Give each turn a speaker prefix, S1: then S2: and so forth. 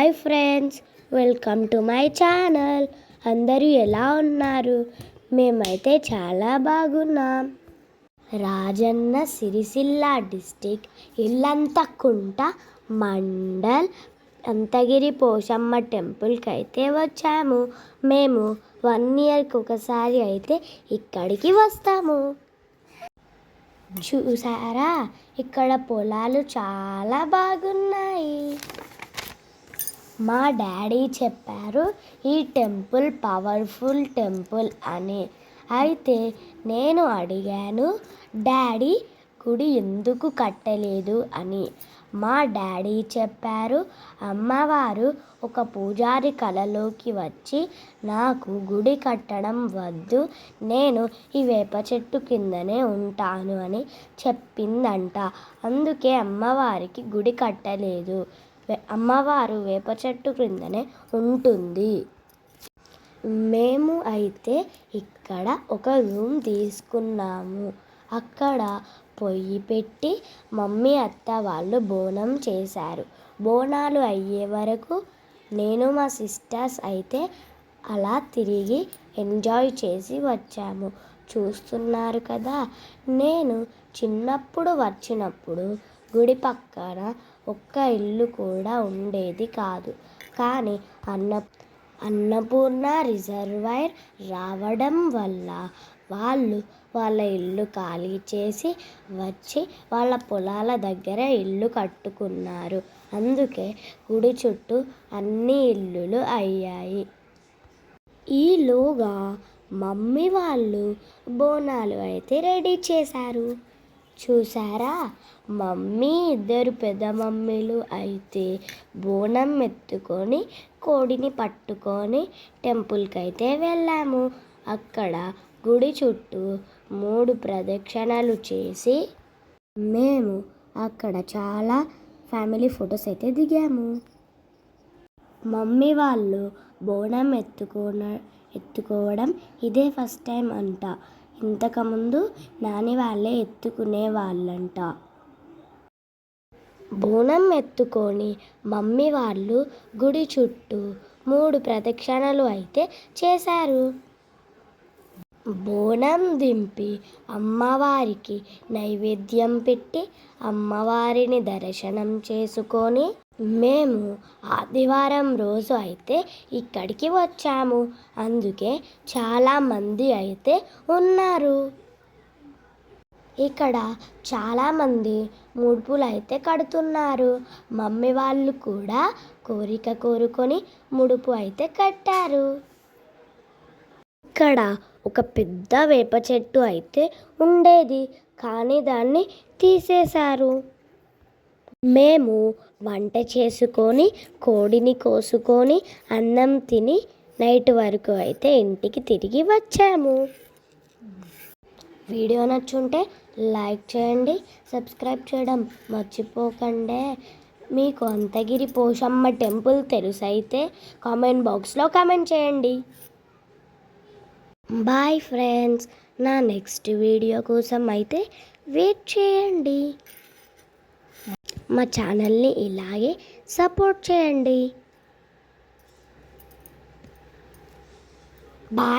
S1: Hi friends, welcome to my channel. అందరూ ఎలా ఉన్నారు? మేమైతే చాలా బాగున్నాం. రాజన్న సిరిసిల్ల డిస్టిక్ ఇల్లంతకుంట మండల్ అంతగిరి పోషమ్మ టెంపుల్కి అయితే వచ్చాము. మేము 1 ఇయర్కి ఒకసారి అయితే ఇక్కడికి వస్తాము. చూసారా, ఇక్కడ పొలాలు చాలా బాగున్నాయి. మా డాడీ చెప్పారు ఈ టెంపుల్ పవర్ఫుల్ టెంపుల్ అని. అయితే నేను అడిగాను, డాడీ గుడి ఎందుకు కట్టలేదు అని. మా డాడీ చెప్పారు, అమ్మవారు ఒక పూజారి కలలోకి వచ్చి నాకు గుడి కట్టడం వద్దు, నేను ఈ వేప చెట్టు కిందనే ఉంటాను అని చెప్పిందంట. అందుకే అమ్మవారికి గుడి కట్టలేదు. అమ్మవారు వేప చెట్టు క్రిందనే ఉంటుంది. మేము అయితే ఇక్కడ ఒక రూమ్ తీసుకున్నాము. అక్కడ పొయ్యి పెట్టి మమ్మీ అత్త వాళ్ళు బోనం చేశారు. బోనాలు అయ్యే వరకు నేను మా సిస్టర్స్ అయితే అలా తిరిగి ఎంజాయ్ చేసి వచ్చాము. చూస్తున్నారు కదా, నేను చిన్నప్పుడు వచ్చినప్పుడు గుడి పక్కన ఒక్క ఇల్లు కూడా ఉండేది కాదు. కానీ అన్నపూర్ణ రిజర్వాయర్ రావడం వల్ల వాళ్ళు వాళ్ళ ఇల్లు ఖాళీ చేసి వచ్చి వాళ్ళ పొలాల దగ్గర ఇల్లు కట్టుకున్నారు. అందుకే గుడి చుట్టూ అన్ని ఇల్లులు అయ్యాయి. ఈలోగా మమ్మీ వాళ్ళు బోనాలు అయితే రెడీ చేశారు. చూసారా, మమ్మీ ఇద్దరు పెద్ద మమ్మీలు అయితే బోనం ఎత్తుకొని కోడిని పట్టుకొని టెంపుల్కి అయితే వెళ్ళాము. అక్కడ గుడి చుట్టూ 3 ప్రదక్షిణలు చేసి మేము అక్కడ చాలా ఫ్యామిలీ ఫొటోస్ అయితే దిగాము. మమ్మీ వాళ్ళు బోనం ఎత్తుకోవడం ఇదే ఫస్ట్ టైం అంట. ఇంతకుముందు నాని వాళ్ళే ఎత్తుకునే వాళ్ళంట. బోనం ఎత్తుకొని మమ్మీ వాళ్ళు గుడి చుట్టూ 3 ప్రదక్షిణలు అయితే చేశారు. బోనం దింపి అమ్మవారికి నైవేద్యం పెట్టి అమ్మవారిని దర్శనం చేసుకొని మేము ఆదివారం రోజు అయితే ఇక్కడికి వచ్చాము. అందుకే చాలామంది అయితే ఉన్నారు. ఇక్కడ చాలామంది ముడుపులు అయితే కడుతున్నారు. మమ్మీ వాళ్ళు కూడా కోరిక కోరుకొని ముడుపు అయితే కట్టారు. ఇక్కడ ఒక పెద్ద వేప చెట్టు అయితే ఉండేది, కానీ దాన్ని తీసేశారు. మేము వంట చేసుకొని కోడిని కోసుకొని అన్నం తిని నైట్ వరకు అయితే ఇంటికి తిరిగి వచ్చాము. వీడియో నచ్చుంటే లైక్ చేయండి, సబ్స్క్రైబ్ చేయడం మర్చిపోకండి. మీకు అంతగిరి పోషమ్మ టెంపుల్ తెలుసైతే కామెంట్ బాక్స్లో కామెంట్ చేయండి. బాయ్ ఫ్రెండ్స్, నా నెక్స్ట్ వీడియో కోసం అయితే వెయిట్ చేయండి. మా ఛానల్ని ఇలాగే సపోర్ట్ చేయండి. బాయ్.